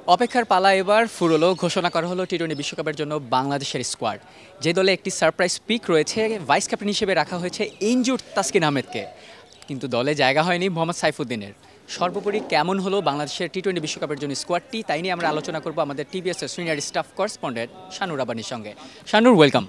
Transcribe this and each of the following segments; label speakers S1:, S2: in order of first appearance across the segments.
S1: অপেক্ষার পালা এবার ফুরোলো। ঘোষণা করা হলো টি-20 বিশ্বকাপের জন্য বাংলাদেশের স্কোয়াড। যে দলে একটি সারপ্রাইজ পিক রয়েছে, ভাইস ক্যাপ্টেন হিসেবে রাখা হয়েছে ইনজুড তাসকিন আহমেদকে। কিন্তু দলে জায়গা হয়নি মোহাম্মদ সাইফুদ্দিনের। সর্বোপরি কেমন হলো বাংলাদেশের টি-20 বিশ্বকাপের জন্য স্কোয়াডটি, তাই নিয়ে আমরা আলোচনা করব আমাদের TBS senior staff correspondent Shanur রাব্বানির সঙ্গে। Shanur, welcome.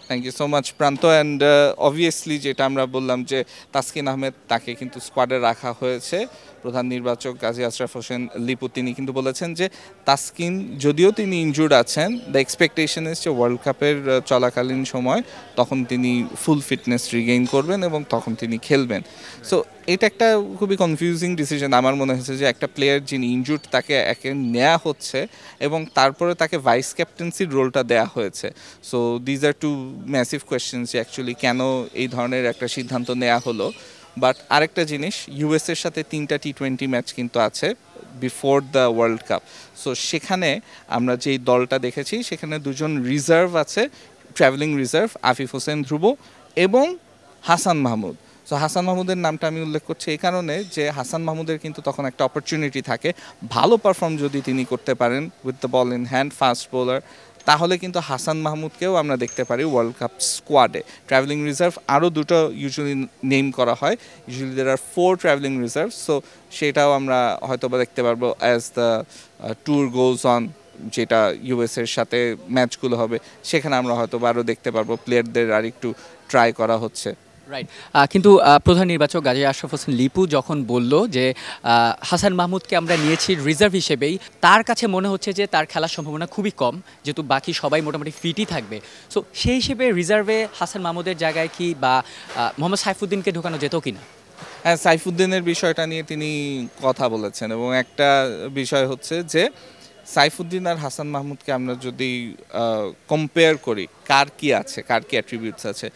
S2: Thank you so much Pranto and obviously যেটা আমরা বললাম যে তাসকিন আহমেদ তাকে কিন্তু স্কোয়াডে রাখা হয়েছে। প্রধান নির্বাচক গাজী আশরাফ হোসেন লিপু তিনি কিন্তু বলেছেন যে তাসকিন যদিও তিনি ইনজুর্ড আছেন, দ্য এক্সপেকটেশন ইজ যে ওয়ার্ল্ড কাপের চলাকালীন সময় তখন তিনি ফুল ফিটনেস রিগেইন করবেন এবং তখন তিনি খেলবেন। সো এটা একটা খুবই কনফিউজিং ডিসিশন আমার মনে হয়েছে যে একটা প্লেয়ার যিনি ইনজুর্ড তাকে একে নেওয়া হচ্ছে এবং তারপরে তাকে ভাইস ক্যাপ্টেন্সির রোলটা দেওয়া হয়েছে। So these are two massive questions যে অ্যাকচুয়ালি কেন এই ধরনের একটা সিদ্ধান্ত নেওয়া হলো। বাট আরেকটা জিনিস, ইউএসের সাথে 3টা টি-20 ম্যাচ কিন্তু আছে before the world cup. So সেখানে আমরা যেই দলটা দেখেছি সেখানে দুজন রিজার্ভ আছে, ট্রাভেলিং রিজার্ভ, আফিফ হোসেন ধ্রুব এবং হাসান মাহমুদ। সো হাসান মাহমুদের নামটা আমি উল্লেখ করছি এই কারণে যে হাসান মাহমুদের কিন্তু তখন একটা অপরচুনিটি থাকে, ভালো পারফর্ম যদি তিনি করতে পারেন with the ball in hand, fast bowler, তাহলে কিন্তু হাসান মাহমুদকেও আমরা দেখতে পারি ওয়ার্ল্ড কাপ স্কোয়াডে। ট্রাভেলিং রিজার্ভ আরও দুটো ইউজুয়ালি নেম করা হয়, ইউজুয়ালি দের আর 4 ট্রাভেলিং রিজার্ভ। সো সেটাও আমরা হয়তো বা দেখতে পারবো as the tour goes on, যেটা ইউএসের সাথে ম্যাচগুলো হবে সেখানে আমরা হয়তো আরও দেখতে পারবো প্লেয়ারদের আর একটু ট্রাই করা হচ্ছে।
S1: রাইট। কিন্তু প্রধান নির্বাচক গাজী আশরাফ হোসেন লিপু যখন বলল যে হাসান মাহমুদকে আমরা নিয়েছি রিজার্ভ হিসেবেই, তার কাছে মনে হচ্ছে যে তার খেলার সম্ভাবনা খুবই কম, যেহেতু বাকি সবাই মোটামুটি ফিটই থাকবে। সো সেই হিসেবে রিজার্ভে হাসান মাহমুদের জায়গায় কি বা মোহাম্মদ সাইফুদ্দিনকে ঢোকানো যেত কিনা?
S2: হ্যাঁ, সাইফুদ্দিনের বিষয়টা নিয়ে তিনি কথা বলেছেন এবং একটা বিষয় হচ্ছে যে সাইফুদ্দিন আর হাসান মাহমুদকে আমরা যদি কম্পেয়ার করি কার কি আছে, কার কি অ্যাট্রিবিউটস আছে,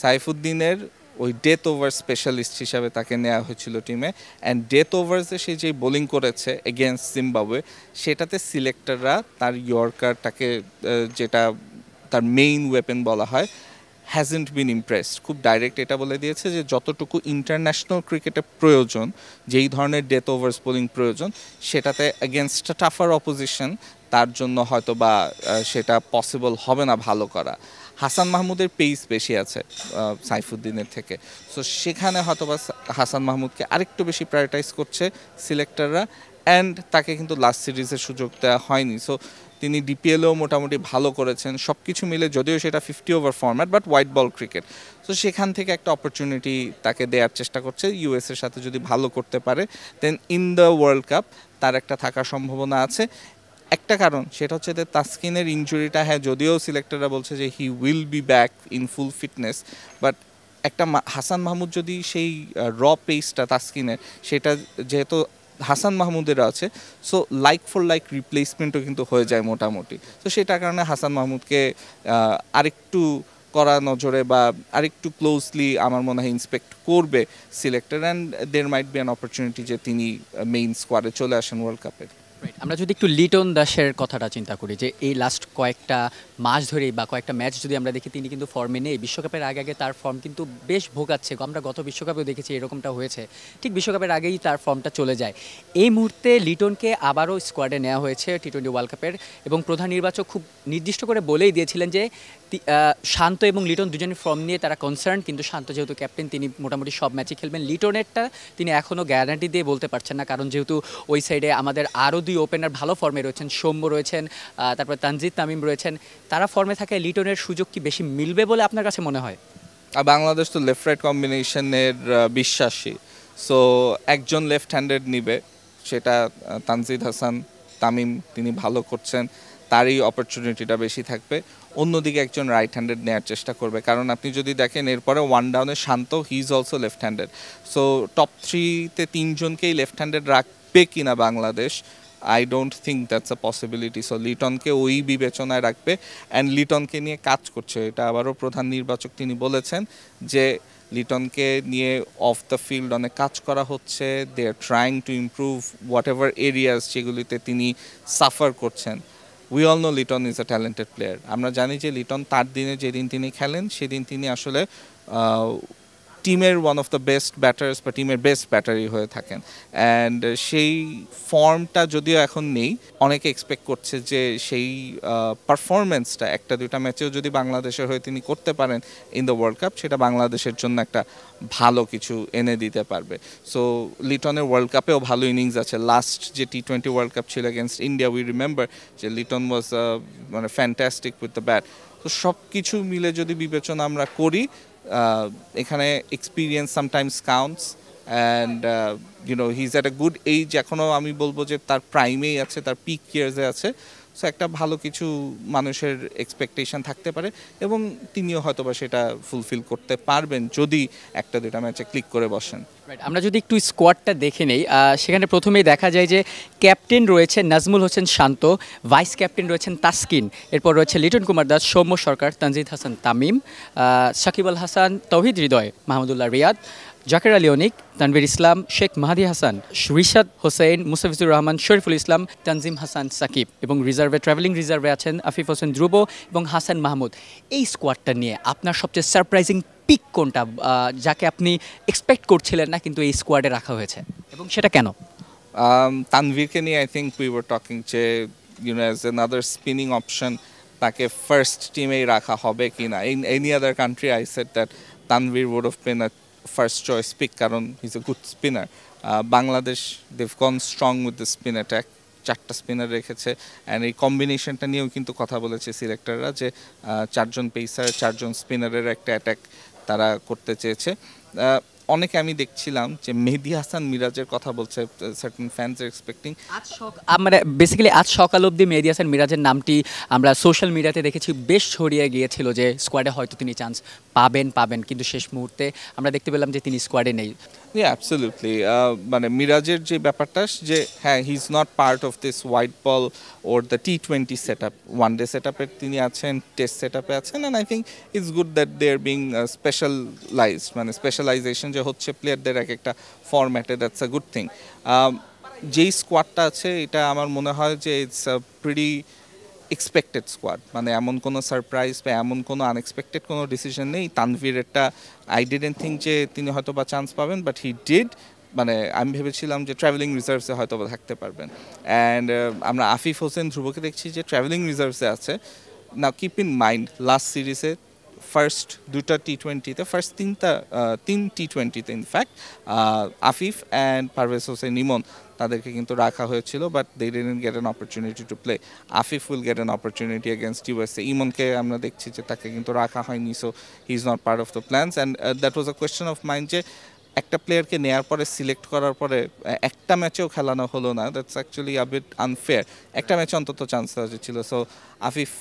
S2: সাইফুদ্দিনের ওই ডেথ ওভার স্পেশালিস্ট হিসাবে তাকে নেওয়া হয়েছিল টিমে। অ্যান্ড ডেথ ওভার্সে সে যেই বোলিং করেছে এগেনস্ট জিম্বাবুয়ে, সেটাতে সিলেক্টররা তার ইয়র্কারটাকে যেটা তার মেইন ওয়েপেন বলা হয়, হ্যাজেন্ট বিন ইমপ্রেসড। খুব ডাইরেক্ট এটা বলে দিয়েছে যে যতটুকু ইন্টারন্যাশনাল ক্রিকেটে প্রয়োজন, যেই ধরনের ডেথ ওভার্স বোলিং প্রয়োজন, সেটাতে এগেনস্ট টাফার অপোজিশন তার জন্য হয়তো বা সেটা পসিবল হবে না ভালো করা। হাসান মাহমুদের পেস বেশি আছে সাইফুদ্দিনের থেকে। সো সেখানে হয়তো বা হাসান মাহমুদকে আরেকটু বেশি প্রায়োরিটাইজ করছে সিলেক্টররা। অ্যান্ড তাকে কিন্তু লাস্ট সিরিজের সুযোগ দেওয়া হয়নি। সো তিনি ডিপিএলেও মোটামুটি ভালো করেছেন, সব কিছু মিলে, যদিও সেটা 50 over format but white ball cricket. তো সেখান থেকে একটা অপরচুনিটি তাকে দেওয়ার চেষ্টা করছে। ইউএসের সাথে যদি ভালো করতে পারে দেন ইন দ্য ওয়ার্ল্ড কাপ তার একটা থাকার সম্ভাবনা আছে। একটা কারণ সেটা হচ্ছে যে তাসকিনের ইনজুরিটা, হ্যাঁ যদিও সিলেক্টররা বলছে যে he will be back in full fitness, but একটা হাসান মাহমুদ যদি সেই র পেসটা তাসকিনের, সেটা যেহেতু হাসান মাহমুদের আছে, সো লাইক ফর লাইক রিপ্লেসমেন্টও কিন্তু হয়ে যায় মোটামুটি। তো সেটার কারণে হাসান মাহমুদকে আরেকটু কড়া নজরে বা আরেকটু ক্লোজলি আমার মনে হয় ইন্সপেক্ট করবে selector, and there might be an opportunity যে তিনি মেইন স্কোয়াডে চলে আসেন ওয়ার্ল্ড কাপের।
S1: আমরা যদি একটু লিটন দাসের কথাটা চিন্তা করি, যে এই লাস্ট কয়েকটা মাস ধরে বা কয়েকটা ম্যাচ যদি আমরা দেখি, তিনি কিন্তু ফর্মে নেই। বিশ্বকাপের আগে আগে তার ফর্ম কিন্তু বেশ ভোগাচ্ছে। আমরা গত বিশ্বকাপেও দেখেছি এরকমটা হয়েছে, ঠিক বিশ্বকাপের আগেই তার ফর্মটা চলে যায়। এই মুহূর্তে লিটনকে আবারও স্কোয়াডে নেওয়া হয়েছে টি-20 ওয়ার্ল্ড কাপের, এবং প্রধান নির্বাচক খুব নির্দিষ্ট করে বলেই দিয়েছিলেন যে শান্ত এবং লিটন দুজনের ফর্ম নিয়ে তারা কনসার্ন, কিন্তু শান্ত যেহেতু ক্যাপ্টেন তিনি মোটামুটি সব ম্যাচই খেলবেন। লিটনেরটা তিনি এখনও গ্যারান্টি দিয়ে বলতে পারছেন না, কারণ যেহেতু ওই সাইডে আমাদের আরও 2 ওপেনার ভালো ফর্মে রয়েছেন, সৌম্য রয়েছেন, তারপর তানজিদ তামিম রয়েছেন। তারা ফর্মে থাকায় লিটনের সুযোগ কি বেশি মিলবে বলে আপনার কাছে মনে হয়?
S2: আর বাংলাদেশ তো লেফট রাইট কম্বিনেশনের বিশ্বাসী। সো একজন লেফট হ্যান্ডেড নিবে, সেটা তানজিদ হাসান তামিম, তিনি ভালো করছেন, তারই অপরচুনিটিটা বেশি থাকবে। অন্যদিকে একজন রাইট হ্যান্ডেড নেওয়ার চেষ্টা করবে, কারণ আপনি যদি দেখেন এরপরে ওয়ান ডাউনে Shanto, he is also left handed. So top 3-তে 3জনকেই লেফট হ্যান্ডেড রাখবে কিনা Bangladesh, I don't think that's a possibility. So লিটনকে ওই বিবেচনায় রাখবে অ্যান্ড লিটনকে নিয়ে কাজ করছে। এটা আবারও প্রধান নির্বাচক তিনি বলেছেন যে লিটনকে নিয়ে অফ দ্য ফিল্ড অনেক কাজ করা হচ্ছে, they are trying to improve whatever areas যেগুলিতে তিনি সাফার করছেন। We all know Liton is a talented player. আমরা জানি যে লিটন তার দিনে যেদিন তিনি খেলেন সেদিন তিনি আসলে টিমের one of the best batters বা টিমের বেস্ট ব্যাটারই হয়ে থাকেন। অ্যান্ড সেই ফর্মটা যদিও এখন নেই, অনেকে এক্সপেক্ট করছে যে সেই পারফরমেন্সটা একটা দুটা ম্যাচেও যদি বাংলাদেশের হয়ে তিনি করতে পারেন ইন দ্য ওয়ার্ল্ড কাপ, সেটা বাংলাদেশের জন্য একটা ভালো কিছু এনে দিতে পারবে। সো লিটনের ওয়ার্ল্ড কাপেও ভালো ইনিংস আছে। লাস্ট যে T20 ওয়ার্ল্ড কাপ ছিল এগেনস্ট ইন্ডিয়া, উই রিমেম্বার যে লিটন ওয়াজ মানে ফ্যান্টাস্টিক উইথ দ্য ব্যাট। তো সব কিছু মিলে যদি বিবেচনা আমরা করি, এখানে experience sometimes counts and he is at a good age. এখনও আমি বলবো যে তার প্রাইমেই আছে, তার পিক ইয়ার্সে আছে। সো একটা ভালো কিছু মানুষের এক্সপেকটেশন থাকতে পারে এবং তিনিও হয়তো বা সেটা ফুলফিল করতে পারবেন যদি একটা দুটা ম্যাচে ক্লিক করে বসেন।
S1: আমরা যদি একটু স্কোয়াডটা দেখে নেই, সেখানে প্রথমেই দেখা যায় যে ক্যাপ্টেন রয়েছে নাজমুল হোসেন শান্ত, ভাইস ক্যাপ্টেন রয়েছেন তাসকিন, এরপর রয়েছে লিটন কুমার দাস, সৌম্য সরকার, তানজিদ হাসান তামিম, সাকিব আল হাসান, তৌহিদ হৃদয়, মাহমুদুল্লাহ রিয়াদ, জাকের আলী অনিক, তানভীর ইসলাম, শেখ মাহাদি হাসান, রিশাদ হোসেন, মুস্তাফিজুর রহমান, শরীফুল ইসলাম, তানজিম হাসান সাকিব এবং রিজার্ভে ট্রাভেলিং রিজার্ভে আছেন আফিফ হোসেন ধ্রুব এবং হাসান মাহমুদ। এই স্কোয়াডটা নিয়ে আপনার সবচেয়ে সারপ্রাইজিং পিক কোনটা, যাকে আপনি এক্সপেক্ট করছিলেন না কিন্তু এই স্কোয়াডে রাখা হয়েছে, এবং সেটা কেন?
S2: তানভীরকে নিয়ে I think we were talking যে অ্যাজ অ্যানাদার স্পিনিং অপশন তাকে ফার্স্ট টিমেই রাখা হবে কি না। In any other country I said that Tanvir would have been a first choice pick, কারণ he is a good spinner. Bangladesh they've gone strong with the spin attack, চারটা spinner রেখেছে and এই কম্বিনেশনটা নিয়েও কিন্তু কথা বলেছে সিলেক্টররা যে চারজন পেসার চারজন স্পিনারের একটা অ্যাটাক তারা করতে চেয়েছে। অনেকে আমি দেখছিলাম যে মেহেদী হাসান মিরাজের কথা বলছে, সার্টেন ফ্যান্স আর এক্সপেক্টিং।
S1: আমরা বেসিক্যালি আজ সকাল অবধি মেহেদী হাসান মিরাজের নামটি আমরা সোশ্যাল মিডিয়াতে দেখেছি, বেশ ছড়িয়ে গিয়েছিল যে স্কোয়াডে হয়তো তিনি চান্স পাবেন, কিন্তু শেষ মুহূর্তে আমরা দেখতে পেলাম যে তিনি স্কোয়াডে নেই।
S2: অ্যাবসলিউটলি, মানে মিরাজের যে ব্যাপারটা যে হ্যাঁ, he is not part of this white ball or the T20 setup, one day সেট আপে তিনি আছেন, টেস্ট সেট আপে আছেন, and I think it's good that they are being specialized, মানে স্পেশালাইজেশন যে হচ্ছে প্লেয়ারদের এক একটা ফরম্যাটে, দ্যাটস আ গুড থিং। যেই স্কোয়াডটা আছে এটা আমার মনে হয় যে it's a pretty expected squad, মানে এমন কোনো সারপ্রাইজ বা এমন কোনো আনএক্সপেক্টেড কোনো ডিসিশন নেই। তানভীরেরটা আই ডিডন্ট থিঙ্ক যে তিনি হয়তো বা চান্স পাবেন, বাট হি ডিড। মানে আমি ভেবেছিলাম যে ট্রাভেলিং রিজার্ভসে হয়তো বা থাকতে পারবেন। অ্যান্ড আমরা আফিফ হোসেন ধ্রুবকে দেখছি যে ট্রাভেলিং রিজার্ভসে আছে। Now keep in mind last সিরিজে ফার্স্ট দুটা T20-তে, ফার্স্ট তিন T20-তে ইনফ্যাক্ট আফিফ অ্যান্ড পারভেজ হোসেন ইমন তাদেরকে কিন্তু রাখা হয়েছিল, but they didn't get an opportunity to play. Afif will get an opportunity against USA। ইমনকে আমরা দেখছি যে তাকে কিন্তু রাখা হয়নি, so he is not part of the plans. And that was a question of mind যে একটা প্লেয়ারকে নেওয়ার পরে সিলেক্ট করার পরে একটা ম্যাচেও খেলানো হলো না, that's actually a bit unfair. একটা ম্যাচে অন্তত চান্স দেওয়া ছিল। So Afif,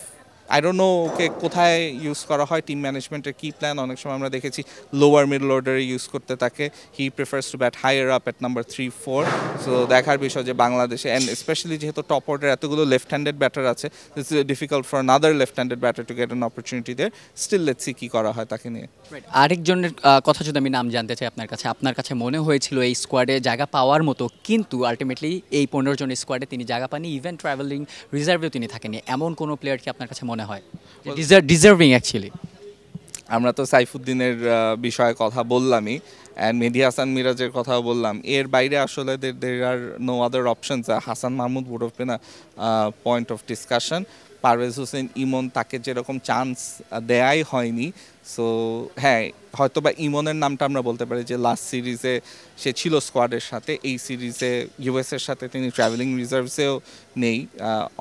S2: I don't know okay কোথায় ইউজ করা হয়, টিম ম্যানেজমেন্টের কী প্ল্যান। অনেক সময় আমরা দেখেছি লোয়ার মিডল অর্ডারে ইউজ করতে তাকে, he prefers to bat higher up at number 3-4। So দেখার বিষয় যে বাংলাদেশে অ্যান্ড স্পেশালি যেহেতু টপ অর্ডার এতগুলো লেফট হ্যান্ডেড ব্যাটার আছে, this is difficult for another left handed batter to get an opportunity there. Still let's see কী করা হয় তাকে নিয়ে।
S1: আরেকজনের কথা যদি আমি নাম জানতে চাই আপনার কাছে মনে হয়েছিল এই স্কোয়াডে জায়গা পাওয়ার মতো, কিন্তু আলটিমেটলি এই 15 জনের স্কোয়াডে তিনি জায়গা পাননি, ইভেন ট্রাভেলিং রিজার্ভেও তিনি থাকেননি, এমন কোনো প্লেয়ার কি আপনার কাছে মনে হয় ডিজার্ভিং অ্যাকচুয়ালি?
S2: আমরা তো সাইফুদ্দিনের বিষয়ে কথা বললামই, অ্যান্ড মেহেদী হাসান মিরাজের কথাও বললাম। এর বাইরে আসলে there are no other options. Hasan Mahmud would have been a point of discussion. Parvez Hossain Emon, তাকে যেরকম চান্স দেয়াই হয়নি। সো হ্যাঁ, হয়তো বা ইমনের নামটা আমরা বলতে পারি যে লাস্ট সিরিজে সে ছিল স্কোয়াডের সাথে, এই সিরিজে ইউএসের সাথে তিনি ট্রাভেলিং রিজার্ভসেও নেই।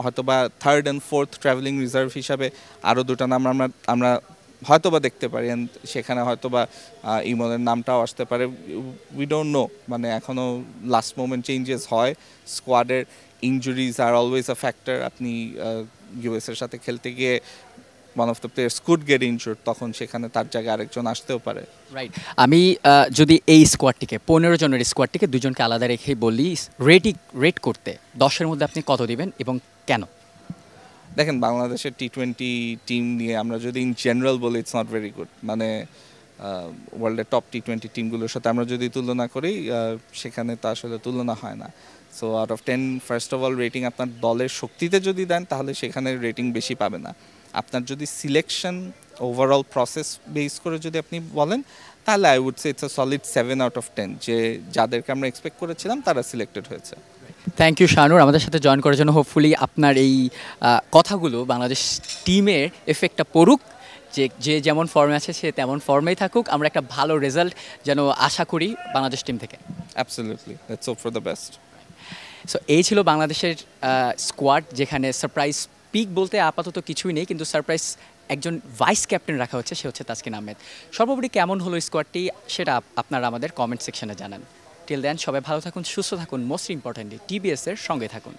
S2: হয়তো বা third and fourth travelling reserve হিসাবে আরও দুটো নাম আমরা হয়তো বা দেখতে পারি, অ্যান্ড সেখানে হয়তো বা ইমনের নামটাও আসতে পারে। উই ডোন্ট নো, মানে এখনও লাস্ট মোমেন্ট চেঞ্জেস হয় স্কোয়াডের। Injuries are always a factor. আপনি ইউএসের সাথে খেলতে গিয়ে one of the players could get injured, তখন সেখানে তার জায়গায় আরেকজন আসতেও পারে।
S1: রাইট। আমি যদি এই স্কোয়াডটিকে 15 জনের স্কোয়াডটিকে দুজনকে আলাদা রেখেই বলি রেট করতে 10-এর মধ্যে আপনি কত দিবেন এবং কেন?
S2: দেখেন, বাংলাদেশের T20 টিম নিয়ে আমরা যদি ইন জেনারেল বলি, ইটস নট ভেরি গুড। মানে ওয়ার্ল্ডের টপ T20 টিমগুলোর সাথে আমরা যদি তুলনা করি, সেখানে তো আসলে তুলনা হয় না। So out of 10 first of all rating আপনার দলের শক্তিতে যদি দেন, তাহলে সেখানে রেটিং বেশি পাবে না। আপনার যদি সিলেকশন ওভারঅল প্রসেস বেস করে যদি আপনি বলেন, তাহলে I would say it's a solid 7/10 যে যাদেরকে আমরা এক্সপেক্ট করেছিলাম তারা সিলেক্টেড হয়েছে।
S1: থ্যাংক ইউ শানুর আমাদের সাথে জয়েন করার জন্য। হোপফুলি আপনার এই কথাগুলো বাংলাদেশ টিমের এফেক্টটা পড়ুক, যে যে যেমন ফর্মে আছে সে তেমন ফর্মেই থাকুক, আমরা একটা ভালো রেজাল্ট যেন আশা করি বাংলাদেশ টিম থেকে।
S2: Absolutely, let's hope for the best.
S1: So এই ছিল বাংলাদেশের স্কোয়াড, যেখানে সারপ্রাইজ পিক বলতে আপাতত কিছুই নেই, কিন্তু সারপ্রাইজ একজন ভাইস ক্যাপ্টেন রাখা হচ্ছে, সে হচ্ছে তাসকিন আহমেদ। সর্বোপরি কেমন হলো স্কোয়াডটি সেটা আপনারা আমাদের কমেন্ট সেকশনে জানান। টিল দেন সবাই ভালো থাকুন, সুস্থ থাকুন, মোস্ট ইম্পর্টেন্টলি টিবিএস এর সঙ্গে থাকুন।